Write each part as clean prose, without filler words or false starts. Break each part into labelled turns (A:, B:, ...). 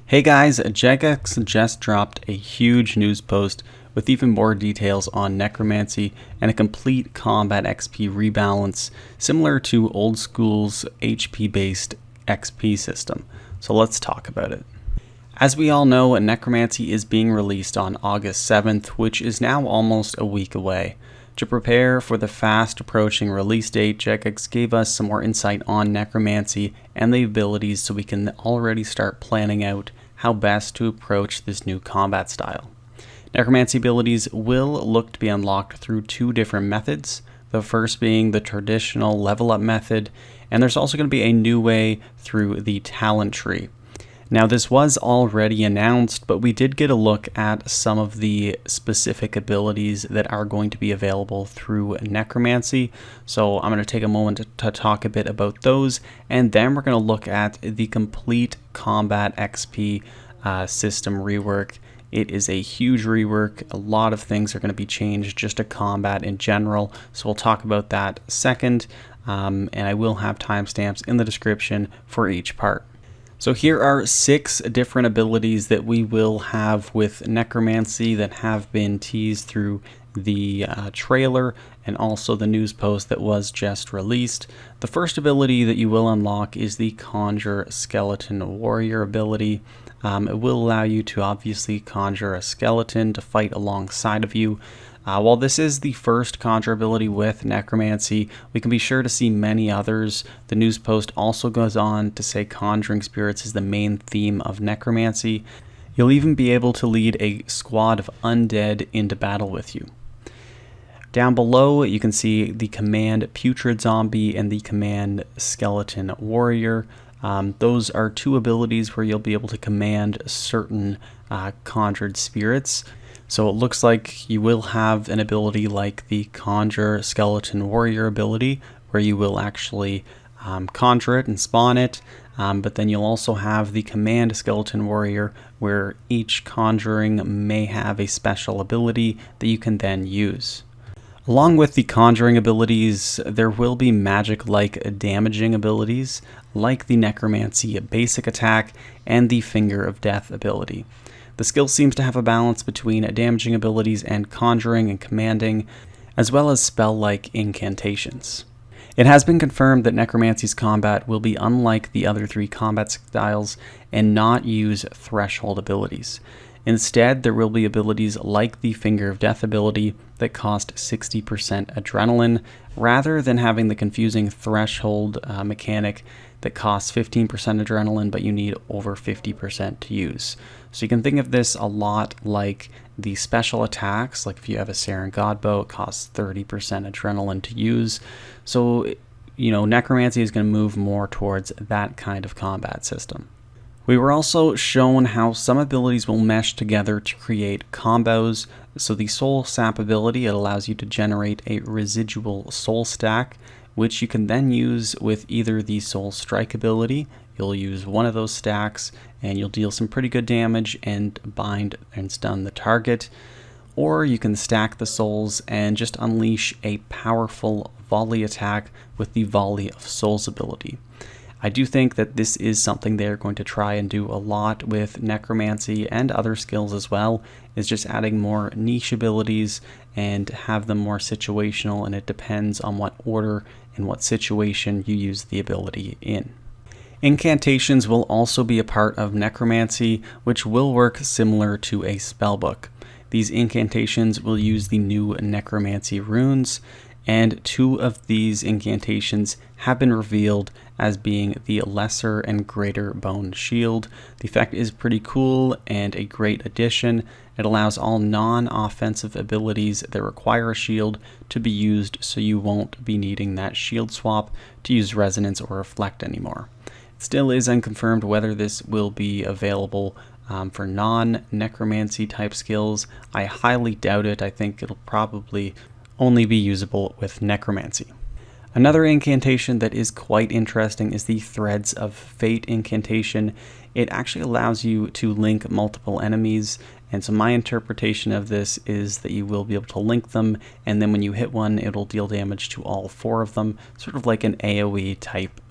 A: Hey guys, Jagex just dropped a huge news post with even more details on Necromancy and a complete combat XP rebalance similar to old school's HP based XP system. So let's talk about it. As we all know, Necromancy is being released on August 7th, which is now almost a week away. To prepare for the fast approaching release date, Jagex gave us some more insight on Necromancy and the abilities so we can already start planning out how best to approach this new combat style. Necromancy abilities will look to be unlocked through two different methods, the first being the traditional level up method, and there's also going to be a new way through the talent tree. Now this was already announced, but we did get a look at some of the specific abilities that are going to be available through Necromancy. So I'm going to take a moment to talk a bit about those, and then we're going to look at the complete combat XP system rework. It is a huge rework. A lot of things are going to be changed just to combat in general. So we'll talk about that second, and I will have timestamps in the description for each part. So here are 6 different abilities that we will have with Necromancy that have been teased through the trailer and also the news post that was just released. The first ability that you will unlock is the Conjure Skeleton Warrior ability. It will allow you to obviously conjure a skeleton to fight alongside of you. While this is the first conjure ability with Necromancy, we can be sure to see many others. The news post also goes on to say conjuring spirits is the main theme of Necromancy. You'll even be able to lead a squad of undead into battle with you. Down below, you can see the command Putrid Zombie and the command Skeleton Warrior. Those are 2 abilities where you'll be able to command certain conjured spirits. So it looks like you will have an ability like the Conjure Skeleton Warrior ability, where you will actually conjure it and spawn it, but then you'll also have the Command Skeleton Warrior, where each conjuring may have a special ability that you can then use. Along with the conjuring abilities, there will be magic-like damaging abilities, like the Necromancy basic attack and the Finger of Death ability. The skill seems to have a balance between damaging abilities and conjuring and commanding, as well as spell-like incantations. It has been confirmed that Necromancy's combat will be unlike the other 3 combat styles and not use threshold abilities. Instead, there will be abilities like the Finger of Death ability that cost 60% adrenaline, rather than having the confusing threshold mechanic that costs 15% adrenaline, but you need over 50% to use. So you can think of this a lot like the special attacks, like if you have a Saren Godbow, it costs 30% adrenaline to use. So, Necromancy is going to move more towards that kind of combat system. We were also shown how some abilities will mesh together to create combos. So the Soul Sap ability, it allows you to generate a residual soul stack, which you can then use with either the Soul Strike ability. You'll use one of those stacks and you'll deal some pretty good damage and bind and stun the target. Or you can stack the souls and just unleash a powerful volley attack with the Volley of Souls ability. I do think that this is something they're going to try and do a lot with Necromancy and other skills as well, is just adding more niche abilities and have them more situational, and it depends on what order and what situation you use the ability in. Incantations will also be a part of Necromancy, which will work similar to a spellbook. These incantations will use the new Necromancy runes, and 2 of these incantations have been revealed as being the Lesser and Greater Bone Shield. The effect is pretty cool and a great addition. It allows all non-offensive abilities that require a shield to be used, so you won't be needing that shield swap to use Resonance or Reflect anymore. It still is unconfirmed whether this will be available for non-Necromancy type skills. I highly doubt it. I think it'll probably only be usable with Necromancy. Another incantation that is quite interesting is the Threads of Fate incantation. It actually allows you to link multiple enemies, and so my interpretation of this is that you will be able to link them, and then when you hit one, it'll deal damage to all 4 of them, sort of like an AoE type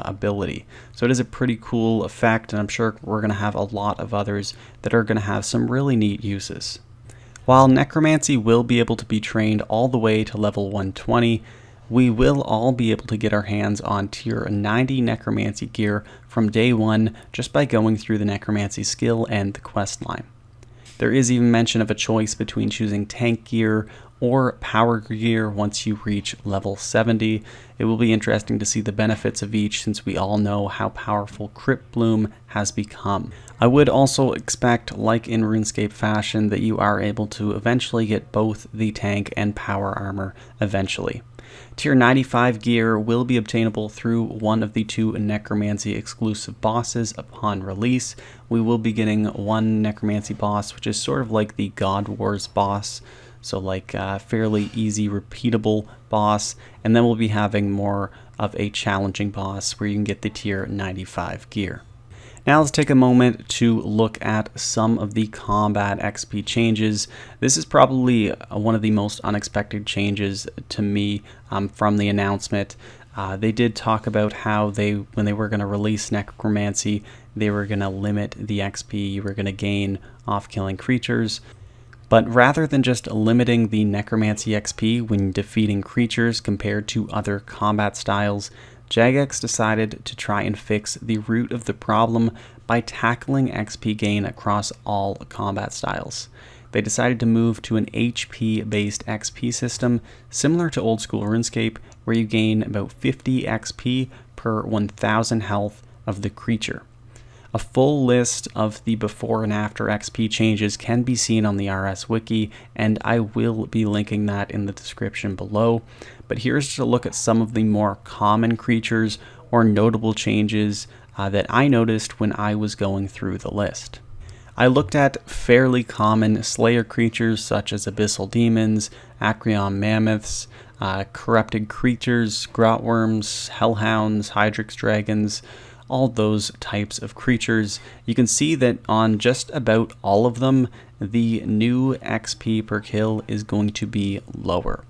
A: ability. So it is a pretty cool effect, and I'm sure we're going to have a lot of others that are going to have some really neat uses. While Necromancy will be able to be trained all the way to level 120, we will all be able to get our hands on tier 90 Necromancy gear from day one just by going through the Necromancy skill and the quest line. There is even mention of a choice between choosing tank gear or power gear once you reach level 70. It will be interesting to see the benefits of each, since we all know how powerful Crypt Bloom has become. I would also expect, like in RuneScape fashion, that you are able to eventually get both the tank and power armor eventually. Tier 95 gear will be obtainable through one of the 2 Necromancy exclusive bosses upon release. We will be getting one Necromancy boss, which is sort of like the God Wars boss, so like a fairly easy, repeatable boss, and then we'll be having more of a challenging boss where you can get the tier 95 gear. Now let's take a moment to look at some of the combat XP changes. This is probably one of the most unexpected changes to me from the announcement. They did talk about how when they were going to release Necromancy, they were going to limit the XP you were going to gain off killing creatures. But rather than just limiting the Necromancy XP when defeating creatures compared to other combat styles, Jagex decided to try and fix the root of the problem by tackling XP gain across all combat styles. They decided to move to an HP-based XP system similar to old school RuneScape, where you gain about 50 XP per 1000 health of the creature. A full list of the before and after XP changes can be seen on the RS Wiki, and I will be linking that in the description below. But here's just a look at some of the more common creatures or notable changes that I noticed when I was going through the list. I looked at fairly common Slayer creatures such as Abyssal Demons, Acreon Mammoths, Corrupted Creatures, Grotworms, Hellhounds, Hydrix Dragons, all those types of creatures. You can see that on just about all of them, the new XP per kill is going to be lower.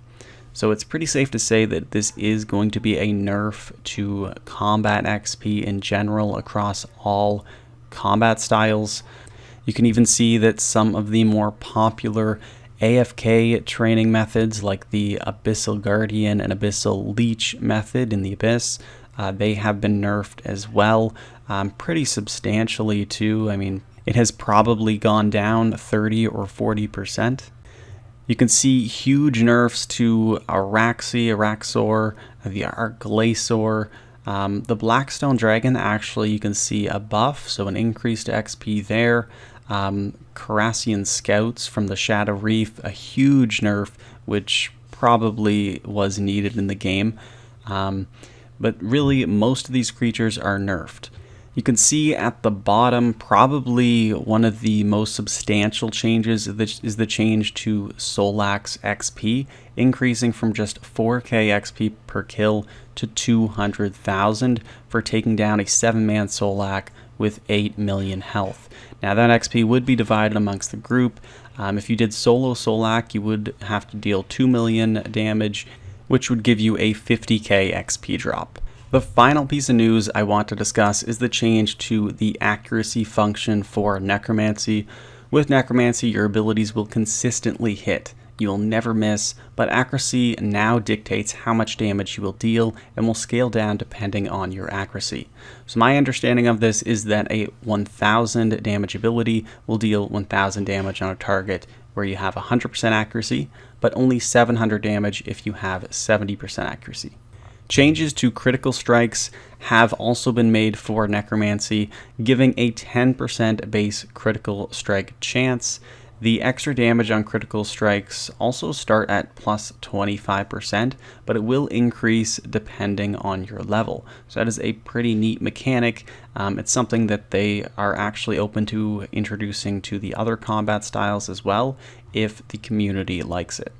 A: So it's pretty safe to say that this is going to be a nerf to combat XP in general across all combat styles. You can even see that some of the more popular AFK training methods, like the Abyssal Guardian and Abyssal Leech method in the Abyss, they have been nerfed as well, pretty substantially too. I mean, it has probably gone down 30 or 40%. You can see huge nerfs to Araxor, the Arglacior, the Blackstone Dragon. Actually, you can see a buff, so an increased XP there. Carassian Scouts from the Shadow Reef, a huge nerf, which probably was needed in the game. But really, most of these creatures are nerfed. You can see at the bottom, probably one of the most substantial changes is the change to Solax XP, increasing from just 4k XP per kill to 200,000 for taking down a 7-man Solac with 8 million health. Now that XP would be divided amongst the group. If you did solo Solac, you would have to deal 2 million damage, which would give you a 50k XP drop. The final piece of news I want to discuss is the change to the accuracy function for Necromancy. With Necromancy, your abilities will consistently hit. You'll never miss, but accuracy now dictates how much damage you will deal and will scale down depending on your accuracy. So my understanding of this is that a 1000 damage ability will deal 1000 damage on a target where you have 100% accuracy, but only 700 damage if you have 70% accuracy. Changes to critical strikes have also been made for Necromancy, giving a 10% base critical strike chance. The extra damage on critical strikes also start at plus 25%, but it will increase depending on your level. So that is a pretty neat mechanic. It's something that they are actually open to introducing to the other combat styles as well, if the community likes it.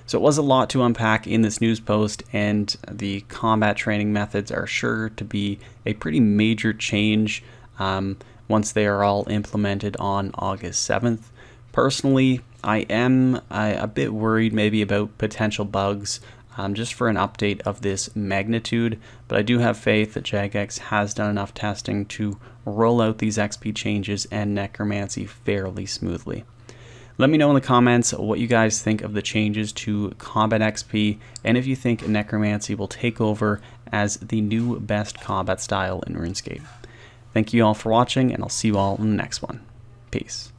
A: So it was a lot to unpack in this news post, and the combat training methods are sure to be a pretty major change once they are all implemented on August 7th. Personally, I am a bit worried maybe about potential bugs just for an update of this magnitude, but I do have faith that Jagex has done enough testing to roll out these XP changes and Necromancy fairly smoothly. Let me know in the comments what you guys think of the changes to combat XP, and if you think Necromancy will take over as the new best combat style in RuneScape. Thank you all for watching, and I'll see you all in the next one. Peace.